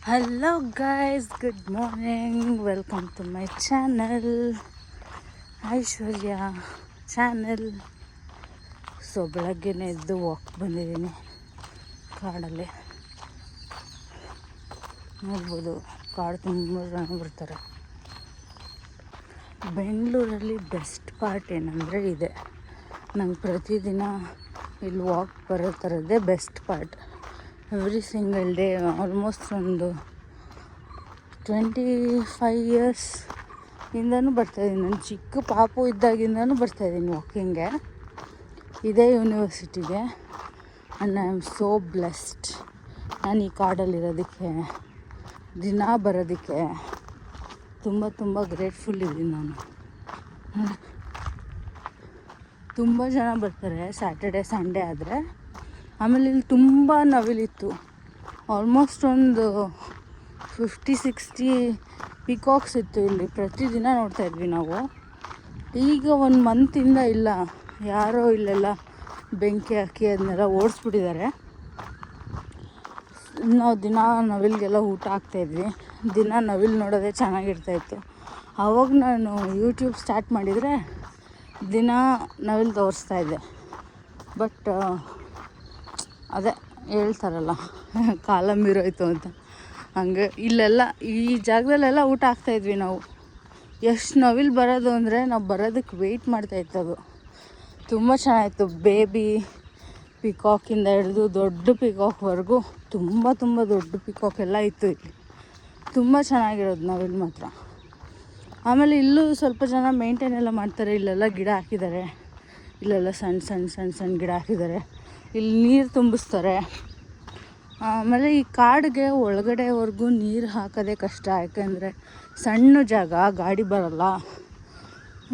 Hello guys, good morning. Welcome to my channel, Aishwarya channel. So ಬೆಳಗ್ಗೆನೇ ಎದ್ದು walk ಬಂದಿದ್ದೀನಿ ಕಾಡಲ್ಲಿ. ನೋಡ್ಬೋದು ಕಾಡು ತುಂಬ ಜನ ಬರ್ತಾರೆ. ಬೆಂಗಳೂರಲ್ಲಿ ಬೆಸ್ಟ್ ಪಾರ್ಟ್ ಏನಂದರೆ ಇದೆ, ನಂಗೆ ಪ್ರತಿದಿನ ಇಲ್ಲಿ ವಾಕ್ ಬರೋ ಥರದ್ದೇ best part. Every single day almost ಒಂದು 25 ಇಯರ್ಸ್ ಇಂದನೂ ಬರ್ತಾಯಿದ್ದೀನಿ. ನಾನು ಚಿಕ್ಕ ಪಾಪು ಇದ್ದಾಗಿಂದನೂ ಬರ್ತಾಯಿದ್ದೀನಿ ವಾಕಿಂಗ್ಗೆ ಇದೇ ಯೂನಿವರ್ಸಿಟಿಗೆ. And I am so blessed. ನಾನು ಈ ಕಾಡಲ್ಲಿರೋದಕ್ಕೆ, ದಿನ ಬರೋದಕ್ಕೆ ತುಂಬ ಗ್ರೇಟ್ಫುಲ್ ಇದ್ದೀನಿ ನಾನು. ತುಂಬ ಜನ ಬರ್ತಾರೆ ಸ್ಯಾಟರ್ಡೆ ಸಂಡೇ ಆದರೆ. ಆಮೇಲೆ ಇಲ್ಲಿ ತುಂಬ ನವಿಲಿತ್ತು, ಆಲ್ಮೋಸ್ಟ್ ಒಂದು 50-60 ಪಿಕಾಕ್ಸ್ ಇತ್ತು ಇಲ್ಲಿ. ಪ್ರತಿದಿನ ನೋಡ್ತಾಯಿದ್ವಿ ನಾವು. ಈಗ 1 ಮಂತಿಂದ ಇಲ್ಲ, ಯಾರೋ ಇಲ್ಲೆಲ್ಲ ಬೆಂಕಿ ಹಾಕಿ ಅದನ್ನೆಲ್ಲ ಓಡಿಸ್ಬಿಟ್ಟಿದ್ದಾರೆ. ನಾವು ದಿನ ನವಿಲಿಗೆಲ್ಲ ಊಟ ಹಾಕ್ತಾಯಿದ್ವಿ. ದಿನ ನವಿಲು ನೋಡೋದೇ ಚೆನ್ನಾಗಿರ್ತಾಯಿತ್ತು. ಆವಾಗ ನಾನು ಯೂಟ್ಯೂಬ್ ಸ್ಟಾರ್ಟ್ ಮಾಡಿದರೆ ದಿನ ನವಿಲು ತೋರಿಸ್ತಾಯಿದ್ದೆ. ಬಟ್ ಅದೇ ಹೇಳ್ತಾರಲ್ಲ, ಕಾಲ ಮೀರೋಯ್ತು ಅಂತ. ಹಂಗೆ ಇಲ್ಲೆಲ್ಲ ಈ ಜಾಗದಲ್ಲೆಲ್ಲ ಊಟ ಹಾಕ್ತಾಯಿದ್ವಿ ನಾವು. ಎಷ್ಟು ನವಿಲು ಬರೋದು ಅಂದರೆ ನಾವು ಬರೋದಕ್ಕೆ ವೆಯ್ಟ್ ಮಾಡ್ತಾಯಿತ್ತು. ಅದು ತುಂಬ ಚೆನ್ನಾಗಿತ್ತು. ಬೇಬಿ ಪಿಕಾಕಿಂದ ಹಿಡಿದು ದೊಡ್ಡ ಪಿಕಾಕ್ವರೆಗೂ ತುಂಬ ದೊಡ್ಡ ಪಿಕಾಕ್ ಎಲ್ಲ ಇತ್ತು ಇಲ್ಲಿ. ತುಂಬ ಚೆನ್ನಾಗಿರೋದು ನವಿಲು ಮಾತ್ರ. ಆಮೇಲೆ ಇಲ್ಲೂ ಸ್ವಲ್ಪ ಜನ ಮೇಂಟೈನ್ ಎಲ್ಲ ಮಾಡ್ತಾರೆ. ಇಲ್ಲೆಲ್ಲ ಗಿಡ ಹಾಕಿದ್ದಾರೆ, ಇಲ್ಲೆಲ್ಲ ಸಣ್ಣ ಗಿಡ ಹಾಕಿದ್ದಾರೆ. ಇಲ್ಲಿ ನೀರು ತುಂಬಿಸ್ತಾರೆ. ಆಮೇಲೆ ಈ ಕಾಡಿಗೆ ಒಳಗಡೆವರೆಗೂ ನೀರು ಹಾಕೋದೇ ಕಷ್ಟ, ಯಾಕೆಂದರೆ ಸಣ್ಣ ಜಾಗ, ಗಾಡಿ ಬರೋಲ್ಲ.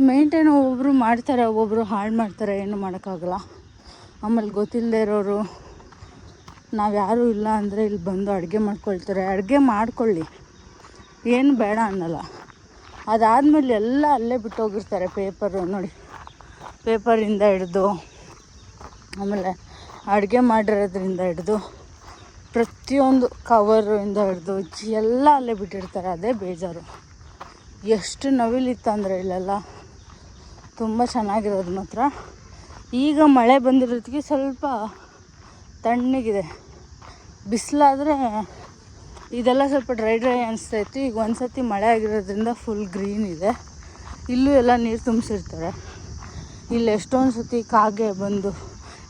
ಮೇಂಟೈನ್ ಒಬ್ಬೊಬ್ಬರು ಮಾಡ್ತಾರೆ, ಒಬ್ಬೊಬ್ಬರು ಹಾಳು ಮಾಡ್ತಾರೆ, ಏನು ಮಾಡೋಕ್ಕಾಗಲ್ಲ. ಆಮೇಲೆ ಗೊತ್ತಿಲ್ಲದೆ ಇರೋರು, ನಾವು ಯಾರೂ ಇಲ್ಲ ಅಂದರೆ ಇಲ್ಲಿ ಬಂದು ಅಡುಗೆ ಮಾಡ್ಕೊಳ್ತಾರೆ. ಅಡುಗೆ ಮಾಡ್ಕೊಳ್ಳಿ, ಏನು ಬೇಡ ಅನ್ನಲ್ಲ. ಅದಾದಮೇಲೆ ಎಲ್ಲ ಅಲ್ಲೇ ಬಿಟ್ಟೋಗಿರ್ತಾರೆ. ಪೇಪರು ನೋಡಿ, ಪೇಪರಿಂದ ಹಿಡ್ದು, ಆಮೇಲೆ ಅಡುಗೆ ಮಾಡಿರೋದ್ರಿಂದ ಹಿಡ್ದು ಪ್ರತಿಯೊಂದು ಕವರಿಂದ ಹಿಡ್ದು ಎಲ್ಲ ಅಲ್ಲೇ ಬಿಟ್ಟಿರ್ತಾರೆ. ಅದೇ ಬೇಜಾರು. ಎಷ್ಟು ನವಿಲಿತ್ತಂದರೆ ಇಲ್ಲೆಲ್ಲ ತುಂಬ ಚೆನ್ನಾಗಿರೋದು ಮಾತ್ರ. ಈಗ ಮಳೆ ಬಂದಿರೋದಕ್ಕೆ ಸ್ವಲ್ಪ ತಣ್ಣಗಿದೆ. ಬಿಸಿಲಾದರೆ ಇದೆಲ್ಲ ಸ್ವಲ್ಪ ಡ್ರೈ ಅನಿಸ್ತಾಯಿತ್ತು. ಈಗ ಒಂದು ಸತಿ ಮಳೆ ಆಗಿರೋದ್ರಿಂದ ಫುಲ್ ಗ್ರೀನ್ ಇದೆ. ಇಲ್ಲೂ ಎಲ್ಲ ನೀರು ತುಂಬಿಸಿರ್ತಾರೆ. ಇಲ್ಲಿ ಎಷ್ಟೊಂದು ಸತಿ ಕಾಗೆ ಬಂದು,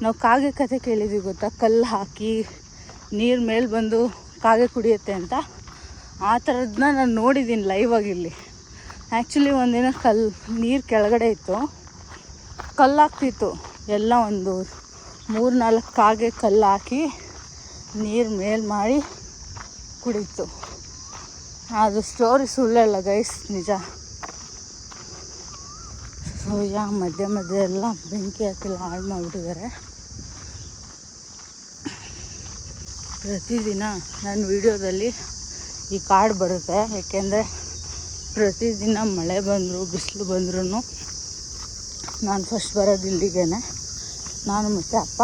ನಾವು ಕಾಗೆ ಕಥೆ ಕೇಳಿದ್ವಿ ಗೊತ್ತಾ, ಕಲ್ಲು ಹಾಕಿ ನೀರು ಮೇಲೆ ಬಂದು ಕಾಗೆ ಕುಡಿಯುತ್ತೆ ಅಂತ. ಆ ಥರದನ್ನ ನಾನು ನೋಡಿದ್ದೀನಿ ಲೈವಾಗಿ ಇಲ್ಲಿ. ಆ್ಯಕ್ಚುಲಿ ಒಂದಿನ ನೀರು ಕೆಳಗಡೆ ಇತ್ತು, ಕಲ್ಲು ಹಾಕ್ತಿತ್ತು. ಎಲ್ಲ ಒಂದು 3-4 ಕಾಗೆ ಕಲ್ಲು ಹಾಕಿ ನೀರು ಮೇಲೆ ಮಾಡಿ ಕುಡೀತು. ಅದು ಸ್ಟೋರಿ ಸುಳ್ಳಲ್ಲ ಗೈಸ್, ನಿಜ. ಸೊ ಮಧ್ಯೆ ಎಲ್ಲ ಬೆಂಕಿ ಹಾಕಿಲ್ಲ, ಹಾಳು ಮಾಡಿಬಿಟ್ಟಿದ್ದಾರೆ. ಪ್ರತಿದಿನ ನನ್ನ ವೀಡಿಯೋದಲ್ಲಿ ಈ ಕಾಡು ಬರುತ್ತೆ, ಏಕೆಂದರೆ ಪ್ರತಿದಿನ ಮಳೆ ಬಂದರೂ ಬಿಸಿಲು ಬಂದ್ರೂ ನಾನು ಫಸ್ಟ್ ಬರೋದು ಇಲ್ಲಿಗೇ. ನಾನು ಮತ್ತು ಅಪ್ಪ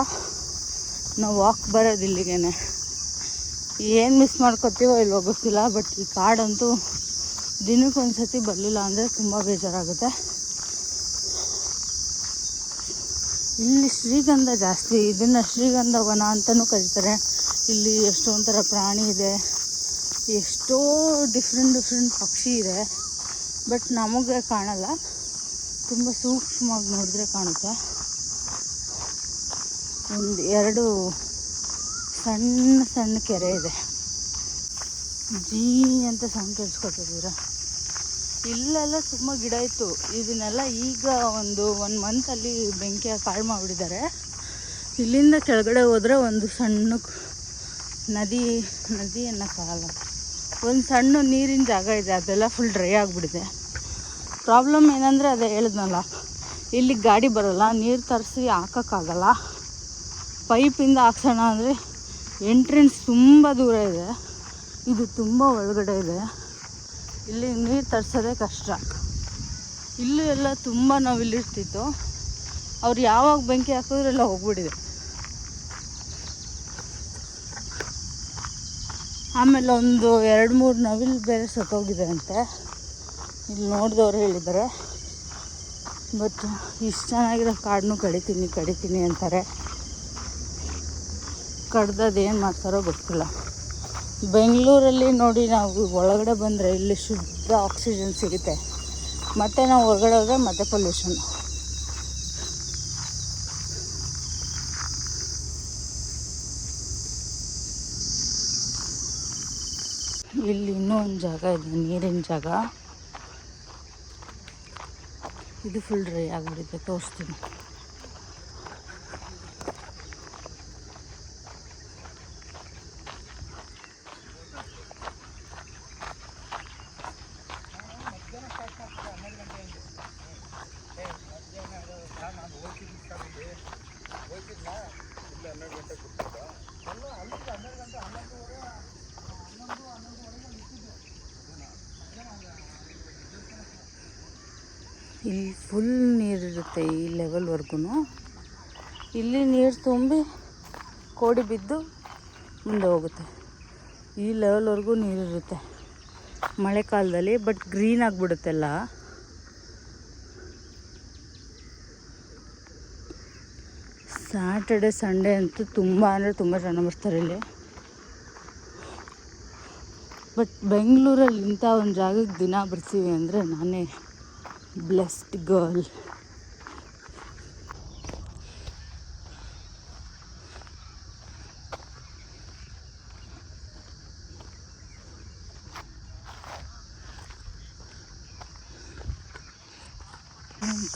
ನಾವು ವಾಕ್ ಬರೋದು ಇಲ್ಲಿಗೇ. ಏನು ಮಿಸ್ ಮಾಡ್ಕೊತೀವೋ ಇಲ್ವೋ ಗೊತ್ತಿಲ್ಲ, ಬಟ್ ಈ ಕಾಡಂತೂ ದಿನಕ್ಕೊಂದು ಸತಿ ಬರಲಿಲ್ಲ ಅಂದರೆ ತುಂಬ ಬೇಜಾರಾಗುತ್ತೆ. ಇಲ್ಲಿ ಶ್ರೀಗಂಧ ಜಾಸ್ತಿ, ಇದನ್ನು ಶ್ರೀಗಂಧ ವನ ಅಂತಲೂ ಕರೀತಾರೆ. ಇಲ್ಲಿ ಎಷ್ಟೊಂದು ಥರ ಪ್ರಾಣಿ ಇದೆ, ಎಷ್ಟೋ ಡಿಫ್ರೆಂಟ್ ಪಕ್ಷಿ ಇದೆ. ಬಟ್ ನಮಗೆ ಕಾಣಲ್ಲ, ತುಂಬ ಸೂಕ್ಷ್ಮವಾಗಿ ನೋಡಿದ್ರೆ ಕಾಣುತ್ತೆ. 1-2 ಸಣ್ಣ ಕೆರೆ ಇದೆ. ಜೀ ಅಂತ ಸೌಂಡ್ ಕೇಳಿಸ್ಕೊತಿದ್ದೀರ. ಇಲ್ಲೆಲ್ಲ ತುಂಬ ಗಿಡ ಇತ್ತು. ಇದನ್ನೆಲ್ಲ ಈಗ ಒಂದು 1 ಮಂತಲ್ಲಿ ಬೆಂಕಿ ಕಾಳು ಮಾಡಿಬಿಟ್ಟಿದ್ದಾರೆ. ಇಲ್ಲಿಂದ ಕೆಳಗಡೆ ಹೋದರೆ ಒಂದು ಸಣ್ಣ ನದಿ ಅನ್ನೋಕ್ಕಾಗಲ್ಲ, ಒಂದು ಸಣ್ಣ ನೀರಿನ ಜಾಗ ಇದೆ. ಅದೆಲ್ಲ ಫುಲ್ ಡ್ರೈ ಆಗಿಬಿಟ್ಟಿದೆ. ಪ್ರಾಬ್ಲಮ್ ಏನಂದರೆ ಅದೇ ಹೇಳಿದ್ನಲ್ಲ, ಇಲ್ಲಿ ಗಾಡಿ ಬರೋಲ್ಲ, ನೀರು ತರಿಸಿ ಹಾಕೋಕ್ಕಾಗಲ್ಲ. ಪೈಪಿಂದ ಹಾಕ್ಸೋಣ ಅಂದರೆ ಎಂಟ್ರೆನ್ಸ್ ತುಂಬ ದೂರ ಇದೆ, ಇದು ತುಂಬ ಒಳಗಡೆ ಇದೆ. ಇಲ್ಲಿ ನೀರು ತರಿಸೋದೇ ಕಷ್ಟ. ಇಲ್ಲೂ ಎಲ್ಲ ತುಂಬ ನವಿಲಿರ್ತಿತ್ತು. ಅವ್ರು ಯಾವಾಗ ಬೆಂಕಿ ಹಾಕಿದ್ರೆಲ್ಲ ಹೋಗ್ಬಿಟ್ಟಿದೆ. ಆಮೇಲೆ ಒಂದು 2-3 ನವಿಲು ಬೇರೆ ಸತ್ತೋಗಿದೆ ಅಂತೆ, ಇಲ್ಲಿ ನೋಡಿದವ್ರು ಹೇಳಿದ್ದಾರೆ. ಬಟ್ ಇಷ್ಟು ಚೆನ್ನಾಗಿರೋ ಕಾಡನ್ನು ಕಡಿತೀನಿ ಅಂತಾರೆ. ಕಡ್ದದ್ದು ಏನು ಮಾಡ್ತಾರೋ ಗೊತ್ತಿಲ್ಲ. ಬೆಂಗಳೂರಲ್ಲಿ ನೋಡಿ ನಾವು ಒಳಗಡೆ ಬಂದರೆ ಇಲ್ಲಿ ಶುದ್ಧ ಆಕ್ಸಿಜನ್ ಸಿಗುತ್ತೆ, ಮತ್ತು ನಾವು ಹೊರಗಡೆ ಹೋದರೆ ಮತ್ತೆ ಪೊಲ್ಯೂಷನ್. ಇಲ್ಲಿ ಇನ್ನೂ ಒಂದು ಜಾಗ ಇದೆ, ನೀರಿನ ಜಾಗ. ಇದು ಫುಲ್ ಡ್ರೈ ಆಗಿಬಿಡುತ್ತೆ, ತೋರಿಸ್ತೀನಿ. ಇಲ್ಲಿ ಫುಲ್ ನೀರಿರುತ್ತೆ, ಈ ಲೆವೆಲ್ವರೆಗೂ. ಇಲ್ಲಿ ನೀರು ತುಂಬಿ ಕೋಡಿ ಬಿದ್ದು ಮುಂದೆ ಹೋಗುತ್ತೆ. ಈ ಲೆವೆಲ್ವರೆಗೂ ನೀರಿರುತ್ತೆ ಮಳೆಕಾಲದಲ್ಲಿ. ಬಟ್ ಗ್ರೀನ್ ಆಗಿಬಿಡುತ್ತೆಲ್ಲ. ಸ್ಯಾಟರ್ಡೆ ಸಂಡೇ ಅಂತೂ ತುಂಬ ಅಂದರೆ ತುಂಬ ಜನ ಬರ್ತಾರೆ ಇಲ್ಲಿ. ಬಟ್ ಬೆಂಗಳೂರಲ್ಲಿ ಇಂಥ ಒಂದು ಜಾಗಕ್ಕೆ ದಿನ ಬರ್ತೀವಿ ಅಂದರೆ ನಾನೇ ಬ್ಲೆಸ್ಡ್ ಗರ್ಲ್.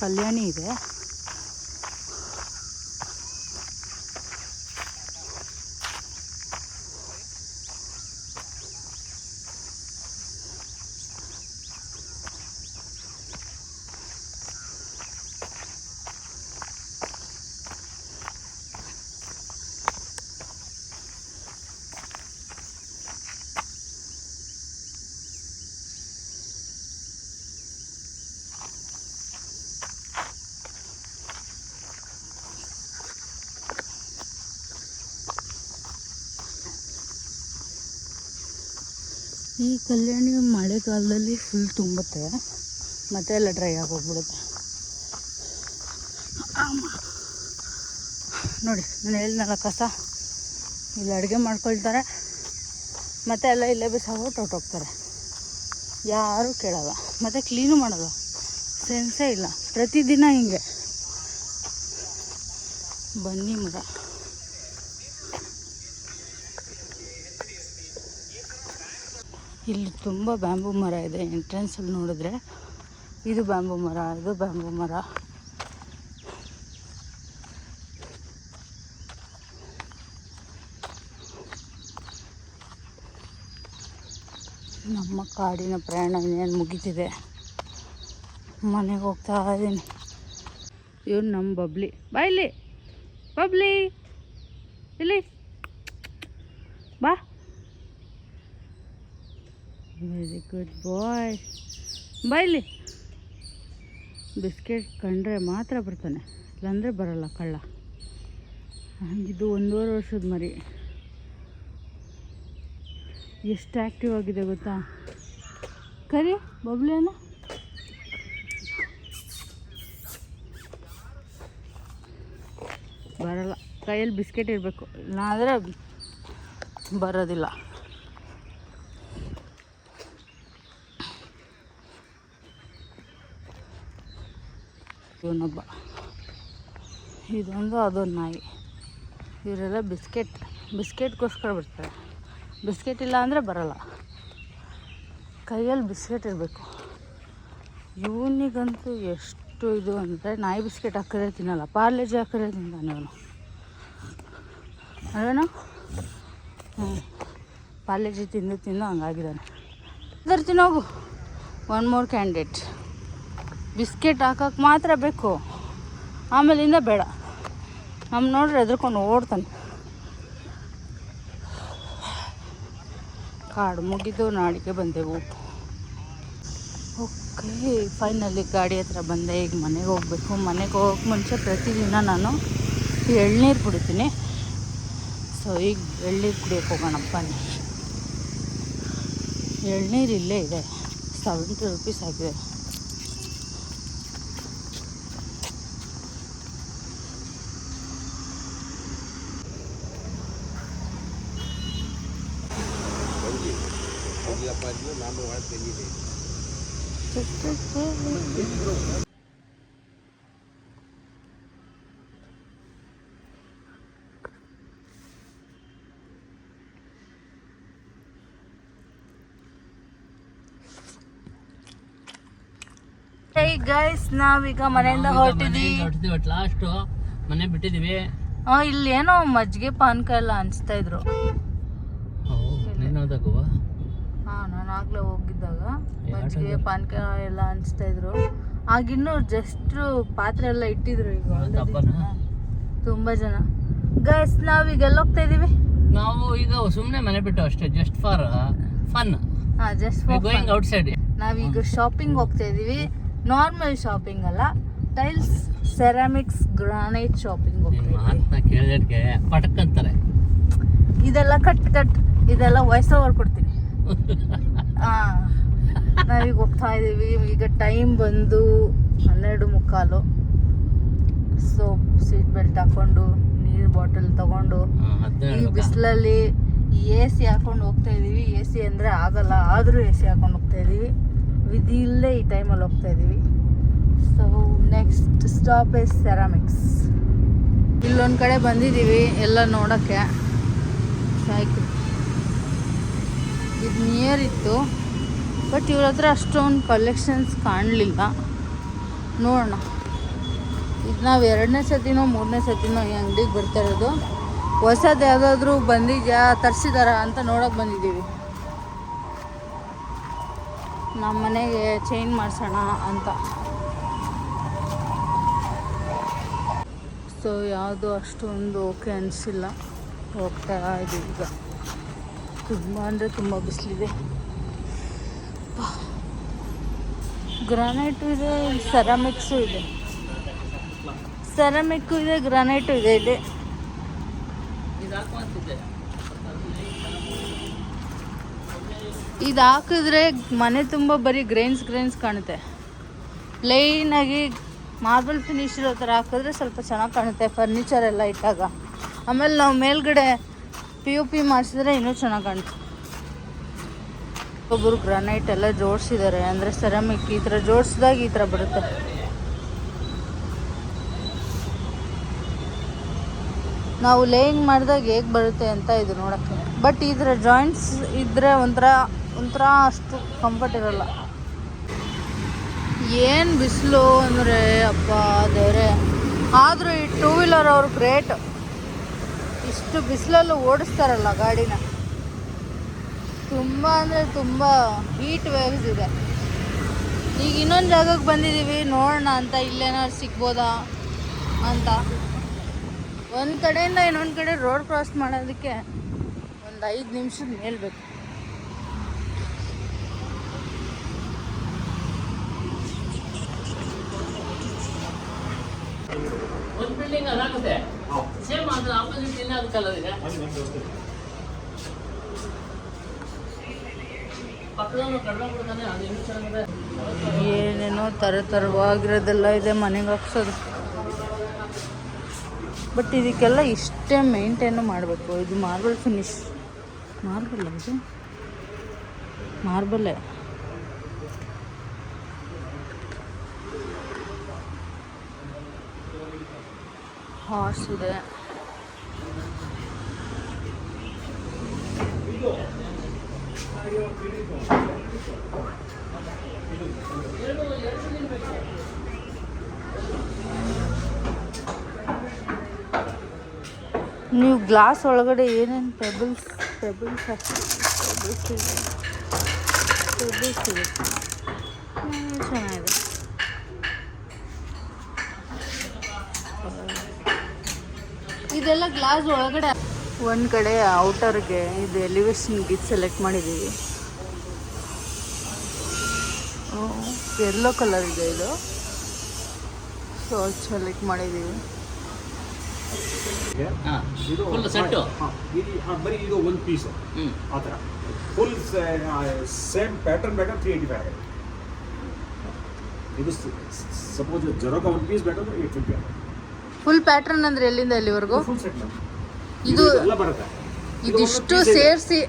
ಕಲ್ಯಾಣಿ ಇದೆ. ಈ ಕಲ್ಯಾಣಿ ಮಳೆಗಾಲದಲ್ಲಿ ಫುಲ್ ತುಂಬುತ್ತೆ, ಮತ್ತೆ ಎಲ್ಲ ಡ್ರೈ ಆಗೋಗ್ಬಿಡುತ್ತೆ. ನೋಡಿ ನಾನು ಹೇಳಿದ್ನಲ್ಲ, ಕಸ ಇಲ್ಲಿ ಅಡುಗೆ ಮಾಡ್ಕೊಳ್ತಾರೆ, ಮತ್ತು ಎಲ್ಲ ಇಲ್ಲೇ ಬಿಸಾಕ್ಬಿಟ್ಟು ಹೊರ್ಟೋಗ್ತಾರೆ. ಯಾರೂ ಕೇಳಲ್ಲ, ಮತ್ತು ಕ್ಲೀನು ಮಾಡಲ್ಲ. ಸೆನ್ಸೇ ಇಲ್ಲ. ಪ್ರತಿದಿನ ಹಿಂಗೆ. ಬನ್ನಿ ಮರ, ಇಲ್ಲಿ ತುಂಬ ಬ್ಯಾಂಬೂ ಮರ ಇದೆ. ಎಂಟ್ರೆನ್ಸಲ್ಲಿ ನೋಡಿದ್ರೆ ಇದು ಬ್ಯಾಂಬೂ ಮರ, ಇದು ಬ್ಯಾಂಬೂ ಮರ. ನಮ್ಮ ಕಾಡಿನ ಪ್ರಯಾಣ ಇನ್ನೇನು ಮುಗೀತಿದೆ, ಮನೆಗೆ ಹೋಗ್ತಾ ಇದ್ದೀನಿ. ಇವ್ರು ನಮ್ಮ ಬಬ್ಲಿ. ಬಾ ಇಲ್ಲಿ ಬಬ್ಲಿ, ಇಲ್ಲಿ ಬಾ. ವೆರಿ ಗುಡ್ ಬಾಯ್. ಬಾ ಇಲ್ಲಿ. ಬಿಸ್ಕೆಟ್ ಕಂಡ್ರೆ ಮಾತ್ರ ಬರ್ತಾನೆ, ಇಲ್ಲಾಂದರೆ ಬರಲ್ಲ ಕಳ್ಳ. ಇದು 1.5 ವರ್ಷದ ಮರಿ. ಎಷ್ಟು ಆ್ಯಕ್ಟಿವ್ ಆಗಿದೆ ಗೊತ್ತಾ. ಕರಿ ಬಬ್ಲಿಯನ್ನು. ಬರಲ್ಲ, ಕೈಯಲ್ಲಿ ಬಿಸ್ಕೆಟ್ ಇರಬೇಕು, ಇಲ್ಲಾಂದರೆ ಬರೋದಿಲ್ಲ. ಇವನೊಬ್ಬ, ಇದೊಂದು ಅದೊಂದು ನಾಯಿ. ಇವರೆಲ್ಲ ಬಿಸ್ಕೆಟ್ಗೋಸ್ಕರ ಬರ್ತಾರೆ. ಬಿಸ್ಕೆಟ್ ಇಲ್ಲ ಅಂದರೆ ಬರಲ್ಲ, ಕೈಯಲ್ಲಿ ಬಿಸ್ಕೆಟ್ ಇರಬೇಕು. ಇವನಿಗಂತೂ ಎಷ್ಟು ಇದು ಅಂದರೆ, ನಾಯಿ ಬಿಸ್ಕೆಟ್ ಹಾಕಿದ್ರೆ ತಿನ್ನಲ್ಲ, ಪಾರ್ಲೇಜಿ ಹಾಕಿದ್ರೆ ತಿಂತಾನೆ ಇವನು. ಅಲ್ವೇನೋ? ಪಾರ್ಲೇಜಿ ತಿಂದು ಹಂಗಾಗಿದ್ದಾನೆ. ಬರ್ತೀನಿ ಹೋಗು. 1 more ಕ್ಯಾಂಡಿಡೇಟ್. ಬಿಸ್ಕೆಟ್ ಹಾಕೋಕ್ಕೆ ಮಾತ್ರ ಬೇಕು, ಆಮೇಲಿಂದ ಬೇಡ. ನಮ್ಮ ನೋಡ್ರೆ ಎದ್ರುಕೊಂಡು ಓಡ್ತಾನೆ. ಕಾಡು ಮುಗಿದು ನಾಡಿಗೆ ಬಂದೆವು. ಓಕೆ, ಫೈನಲಿ ಗಾಡಿ ಹತ್ರ ಬಂದೆ. ಈಗ ಮನೆಗೆ ಹೋಗಬೇಕು. ಮನೆಗೆ ಹೋಗೋಕ್ಕೆ ಮುಂಚೆ ಪ್ರತಿದಿನ ನಾನು ಎಳ್ನೀರು ಕುಡಿತೀನಿ. ಸೊ ಈಗ ಎಳ್ನೀರು ಕುಡಿಯೋಕ್ಕೆ ಹೋಗೋಣ ಬನ್ನಿ. ಎಳ್ನೀರು ಇಲ್ಲೇ ಇದೆ, 70 ರೂಪೀಸ್ ಆಗಿದೆ. ಗೈಸ್, ನಾವೀಗ ಮನೆಯಿಂದ ಹೊರಟಿದ್ವಿ. ಲಾಸ್ಟ್ ಮನೆ ಬಿಟ್ಟಿದೀವಿ. ಇಲ್ಲಿ ಏನೋ ಮಜ್ಜಿಗೆ ಪಾನಕ ಎಲ್ಲ ಹಂಚ್ತಾ ಇದ್ರು. ನಾನು ಆಗ್ಲೇ ಹೋಗಿದ್ದಾಗ ಮಜ್ಜಿಗೆ ಪಾನಕ ಎಲ್ಲ ಹಂಚ್ತಾ ಇದ್ರು. ಆಗಿನ್ನೂ ಜಸ್ಟ್ ಪಾತ್ರೆ ಎಲ್ಲ ಇಟ್ಟಿದ್ರು. ಈಗ ತುಂಬಾ ಜನ. ಗೈಸ್, ನಾವೀಗ ಎಲ್ಲಿ ಹೋಗ್ತಾ ಇದೀವಿ? ನಾವು ಈಗ ಸುಮ್ಮನೆ ಮನೆ ಬಿಟ್ಟು ಅಷ್ಟೇ, just for fun. Just for going outside. ನಾವೀಗ ಶಾಪಿಂಗ್ ಹೋಗ್ತಾ ಇದೀವಿ. ನಾರ್ಮಲ್ ಶಾಪಿಂಗ್ ಅಲ್ಲ, ಟೈಲ್ಸ್, ಸೆರಾಮಿಕ್ಸ್, ಗ್ರಾನೈಟ್ ಶಾಪಿಂಗ್ ಹೋಗ್ತಾ ಕೇಳಿದಕ್ಕೆ ಪಟಕ್ ಅಂತಾರೆ. ಇದೆಲ್ಲ ಕಟ್ ಇದೆಲ್ಲ ವಾಯ್ಸ್ ಓವರ್ ಕೊಡ್ತೀನಿ. ನಾವೀಗ ಹೋಗ್ತಾ ಇದೀವಿ. ಈಗ ಟೈಮ್ ಬಂದು 12:15. ಸೊ ಸೀಟ್ ಬೆಲ್ಟ್ ಹಾಕೊಂಡು, ನೀರು ಬಾಟಲ್ ತಗೊಂಡು, ಈ ಬಿಸಿಲಲ್ಲಿ AC ಹಾಕೊಂಡು ಹೋಗ್ತಾ ಇದೀವಿ. AC ಅಂದರೆ ಆಗಲ್ಲ, ಆದರೂ AC ಹಾಕೊಂಡು ಹೋಗ್ತಾ ಇದೀವಿ. ವಿಧಿ ಇಲ್ಲೇ ಈ ಟೈಮಲ್ಲಿ ಹೋಗ್ತಾ ಇದೀವಿ. So next stop is ceramics. ಇಲ್ಲೊಂದು ಕಡೆ ಬಂದಿದ್ದೀವಿ ಎಲ್ಲ ನೋಡೋಕ್ಕೆ. ಸೈಕಲ್ ಇದು ನಿಯರ್ ಇತ್ತು, ಬಟ್ ಇವ್ರ ಹತ್ರ ಅಷ್ಟೊಂದು ಕಲೆಕ್ಷನ್ಸ್ ಕಾಣಲಿಲ್ಲ. ನೋಡೋಣ. ಇದು ನಾವು 2ನೇ ಸತಿನೋ 3ನೇ ಸತಿನೋ ಈ ಅಂಗಡಿಗೆ ಬರ್ತಾ ಇರೋದು. ಹೊಸದು ಯಾವುದಾದ್ರೂ ಬಂದಿದ್ಯಾ, ತರಿಸಿದಾರ ಅಂತ ನೋಡೋಕೆ ಬಂದಿದ್ದೀವಿ. ನಮ್ಮ ಮನೆಗೆ ಚೇಂಜ್ ಮಾಡಿಸೋಣ ಅಂತ. ಸೊ ಯಾವುದು ಅಷ್ಟೊಂದು ಓಕೆ ಅನಿಸಿಲ್ಲ. ಹೋಗ್ತಾ ಇದ್ದೀವಿ ಈಗ. ತುಂಬ ಅಂದರೆ ತುಂಬ ಬಿಸಿಲಿದೆ. ಗ್ರಾನೈಟು ಇದೆ, ಸೆರಾಮಿಕ್ಸು ಇದೆ. ಸೆರಾಮಿಕ್ಕು ಇದೆ, ಗ್ರಾನೈಟು ಇದೆ ಇಲ್ಲಿ. ಇದು ಹಾಕಿದ್ರೆ ಮನೆ ತುಂಬ ಬರೀ ಗ್ರೈನ್ಸ್ ಕಾಣುತ್ತೆ. ಪ್ಲೈನಾಗಿ ಮಾರ್ಬಲ್ ಫಿನಿಶ್ ಇರೋ ಥರ ಹಾಕಿದ್ರೆ ಸ್ವಲ್ಪ ಚೆನ್ನಾಗಿ ಕಾಣುತ್ತೆ ಫರ್ನಿಚರ್ ಎಲ್ಲ ಇಟ್ಟಾಗ. ಆಮೇಲೆ ನಾವು ಮೇಲ್ಗಡೆ POP ಮಾಡಿಸಿದ್ರೆ ಇನ್ನೂ ಚೆನ್ನಾಗಿ ಕಾಣುತ್ತೆ. ಒಬ್ಬರು ಗ್ರಾನೈಟ್ ಎಲ್ಲ ಜೋಡಿಸಿದ್ದಾರೆ, ಅಂದರೆ ಸೆರಾಮಿಕ್ ಈ ಥರ ಜೋಡಿಸಿದಾಗ ಈ ಥರ ಬರುತ್ತೆ. ನಾವು ಲೇಯಿಂಗ್ ಮಾಡಿದಾಗ ಹೇಗೆ ಬರುತ್ತೆ ಅಂತ ಇದು ನೋಡೋಕ್ಕೆ. ಬಟ್ ಈ ಥರ ಜಾಯಿಂಟ್ಸ್ ಇದ್ದರೆ ಒಂಥರ ಅಷ್ಟು ಕಂಫರ್ಟ್ ಇರೋಲ್ಲ. ಏನು ಬಿಸಿಲು ಅಂದರೆ ಅಪ್ಪ ದೇವ್ರೆ. ಆದರೂ ಈ 2 ವೀಲರ್ ಅವರು ಗ್ರೇಟ್. ಇಷ್ಟು ಬಿಸಿಲಲ್ಲೂ ಓಡಿಸ್ತಾರಲ್ಲ ಗಾಡಿನ. ತುಂಬ ಅಂದರೆ ತುಂಬ ಹೀಟ್ ವೇವ್ಸ್ ಇದೆ. ಈಗ ಇನ್ನೊಂದು ಜಾಗಕ್ಕೆ ಬಂದಿದ್ದೀವಿ, ನೋಡೋಣ ಅಂತ ಇಲ್ಲೇನಾದ್ರು ಸಿಗ್ಬೋದಾ ಅಂತ. ಒಂದು ಕಡೆಯಿಂದ ಇನ್ನೊಂದು ಕಡೆ ರೋಡ್ ಕ್ರಾಸ್ ಮಾಡೋದಕ್ಕೆ ಒಂದು 5 ನಿಮಿಷದ ಮೇಲೆ ಬೇಕು. ಒಂದು ಬಿಲ್ಡಿಂಗ್ ಅದಾಗುತ್ತೆ, ಸೇಮ್ ಅದ್ರ ಆಪೋಸಿಟ್ ಇಲ್ಲ ಅದು ಕಲರ್ ಇದೆ. ಏನೇನೋ ತರವಾಗಿರೋದೆಲ್ಲ ಇದೆ ಮನೆಗೆ ಹಾಕ್ಸೋದು. ಬಟ್ ಇದಕ್ಕೆಲ್ಲ ಇಷ್ಟೇ ಮೇಂಟೈನು ಮಾಡಬೇಕು. ಇದು ಮಾರ್ಬಲ್ ಫಿನಿಶ್. ಮಾರ್ಬಲ್ ಇದು ಮಾರ್ಬಲ್ಲೇ. ಹಾರ್ಸ್ ಇದೆ. ನೀವು ಗ್ಲಾಸ್ ಒಳಗಡೆ ಏನೇನು ಪೆಬಲ್ಸ್ ಇದೆ. ಚೆನ್ನಾಗಿದೆ. ಇದೆಲ್ಲ ಗ್ಲಾಸ್ ಒಳಗಡೆ. ಒಂದು ಕಡೆ ಔಟರ್ಗೆ ಇದು ಎಲಿವೇಶನ್ಗೆ ಇದು ಸೆಲೆಕ್ಟ್ ಮಾಡಿದ್ದೀವಿ. ಯೆಲ್ಲೋ ಕಲರ್ ಇದೆ ಇದು. ಸೊ ಸೆಲೆಕ್ಟ್ ಮಾಡಿದ್ದೀವಿ. ಫುಲ್ ಸೆಟ್ ಬರೀ ಇದು ಒಂದು ಪೀಸ್ ಆ ಥರ ಫುಲ್ ಸೇಮ್ ಪ್ಯಾಟರ್ನ್ ಬೇಕಾದ್ರೆ 385 ಆಗುತ್ತೆ. ಇದು ಸಪೋಸ್ ಜರೋಕ ಒಂದು ಪೀಸ್ ಬೇಕಾದ್ರೆ 850 ಆಗುತ್ತೆ. ಫುಲ್ ಪ್ಯಾಟರ್ನ್ ಅಂದ್ರೆ ಎಲ್ಲಿಂದ ಎಲ್ಲಿವರೆಗೂ? Full set ma'am. ಇದು ಎಲ್ಲ ಬರುತ್ತೆ. ಇದಿಷ್ಟು ಸೇರಿಸಿ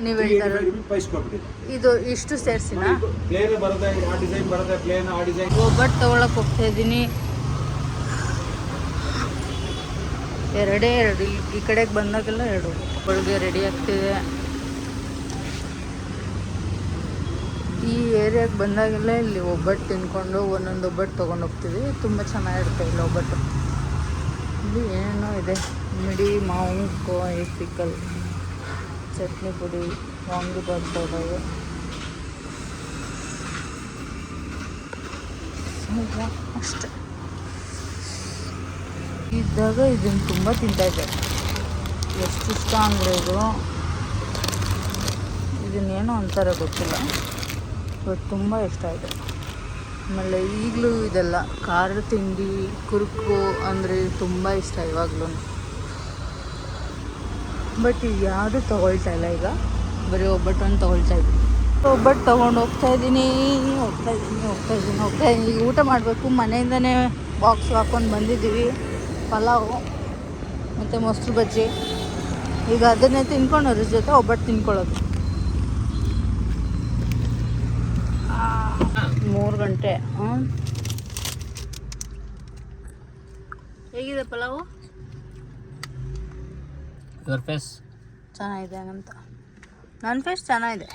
ನೀವು ಹೇಳ್ತಾರೆ ಪ್ರೈಸ್ ಕೊಡ್ಬಿಡಿ. ಇದು ಇಷ್ಟು ಸೇರಿಸಿನಾ? ಪ್ಲೇನ್ ಬರುತ್ತೆ, ಆ ಡಿಸೈನ್ ಬರುತ್ತೆ, ಪ್ಲೇನ್ ಆ ಡಿಸೈನ್. ಒಬ್ಬಟ್ಟು ತೊಗೊಳಕ್ಕೆ ಹೋಗ್ತಾ ಇದ್ದೀನಿ. ಎರಡೇ ಎರಡು, ಈ ಕಡೆಗೆ ಬಂದಾಗೆಲ್ಲ ಎರಡು ಒಳಗೆ ರೆಡಿ ಆಗ್ತಿದೆ. ಈ ಏರಿಯಾಗೆ ಬಂದಾಗೆಲ್ಲ ಇಲ್ಲಿ ಒಬ್ಬಟ್ಟು ತಿನ್ಕೊಂಡು ಒಂದೊಂದು ಒಬ್ಬಟ್ಟು ತೊಗೊಂಡು ಹೋಗ್ತೀವಿ. ತುಂಬ ಚೆನ್ನಾಗಿರುತ್ತೆ ಇಲ್ಲಿ ಒಬ್ಬಟ್ಟು. ಇಲ್ಲಿ ಏನೇನೋ ಇದೆ, ಮಿಡಿ, ಮಾವು, ಕೋಯಿ, ಪಿಕಲ್, ಚಟ್ನಿ ಪುಡಿ, ವಾಂಗಿಬಾತ್ ಪೌಡರು. ಅಷ್ಟೆ ಇದ್ದಾಗ ಇದನ್ನು ತುಂಬ ತಿಂತಾಯಿದ್ದೆ. ಎಷ್ಟು ಇಷ್ಟ ಅಂದರೆ ಇದನ್ನೇನೋ ಅಂತಾರೆ ಗೊತ್ತಿಲ್ಲ, ಬಟ್ ತುಂಬ ಇಷ್ಟ ಇದೆ. ಆಮೇಲೆ ಈಗಲೂ ಇದೆಲ್ಲ ಖಾರ ತಿಂಡಿ, ಕುರುಕು ಅಂದರೆ ತುಂಬ ಇಷ್ಟ ಇವಾಗಲೂ. ಬಟ್ ಈಗ ಯಾವುದು ತೊಗೊಳ್ತಾ ಇಲ್ಲ, ಈಗ ಬರೀ ಒಬ್ಬಟ್ಟನ್ನು ತೊಗೊಳ್ತಾ ಇದ್ದೀನಿ. ಒಬ್ಬಟ್ಟು ತೊಗೊಂಡು ಹೋಗ್ತಾ ಇದ್ದೀನಿ. ಈಗ ಊಟ ಮಾಡಬೇಕು. ಮನೆಯಿಂದನೇ ಬಾಕ್ಸ್ ಹಾಕ್ಕೊಂಡು ಬಂದಿದ್ದೀವಿ. ಪಲಾವು ಮತ್ತು ಮೊಸರು ಬಜ್ಜಿ. ಈಗ ಅದನ್ನೇ ತಿನ್ಕೊಂಡು ಅದ್ರ ಜೊತೆ ಒಬ್ಬಟ್ಟು ತಿನ್ಕೊಳ್ಳೋದು. 3 ಗಂಟೆ. ಹೇಗಿದೆ ಪಲಾವು? ಯುವರ್ ಫೇಸ್ ಚೆನ್ನಾಗಿದೆ ಅಂತ. ನನ್ನ ಫೇಸ್ ಚೆನ್ನಾಗಿದೆ.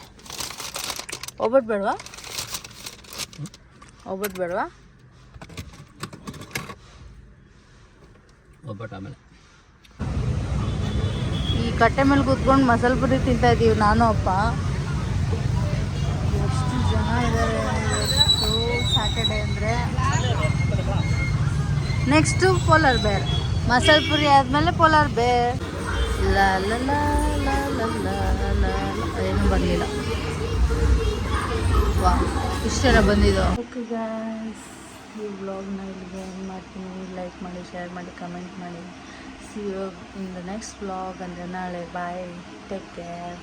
ಒಬ್ಬಟ್ಟು ಬೇಡವಾ? ಒಬ್ಬಟ್ಟು ಆಮೇಲೆ. ಈ ಕಟ್ಟೆ ಮೇಲೆ ಕೂತ್ಕೊಂಡು ಮಸಾಲೆ ಪುರಿ ತಿಂತಾ ಇದ್ದೀವಿ ನಾನು ಅಪ್ಪ. ಎಷ್ಟು ಜನ ಇದ್ದಾರೆ ಇವತ್ತು ಸ್ಯಾಟರ್ಡೆ ಅಂದರೆ. ನೆಕ್ಸ್ಟು ಪೋಲಾರ್ ಬೇರ್. ಮಸಾಲೆ ಪುರಿ ಆದಮೇಲೆ ಪೋಲಾರ್ ಬೇರ್. ಲ ಲ ಲ ಲ ಲ ಲ ಲ. ಏನೂ ಬರಲಿಲ್ಲ. ವಾ, ಇಷ್ಟೆಲ್ಲ ಬಂದಿದ್ದು. ಓಕೆ ಗೈಸ್, ಈ ವ್ಲಾಗ್ನ ಇಲ್ಲಿಗೆ ಏನು ಮಾಡ್ತೀನಿ. ಲೈಕ್ ಮಾಡಿ, ಶೇರ್ ಮಾಡಿ, ಕಮೆಂಟ್ ಮಾಡಿ. See you in the next vlog ಅಂದರೆ ನಾಳೆ. Bye, take care.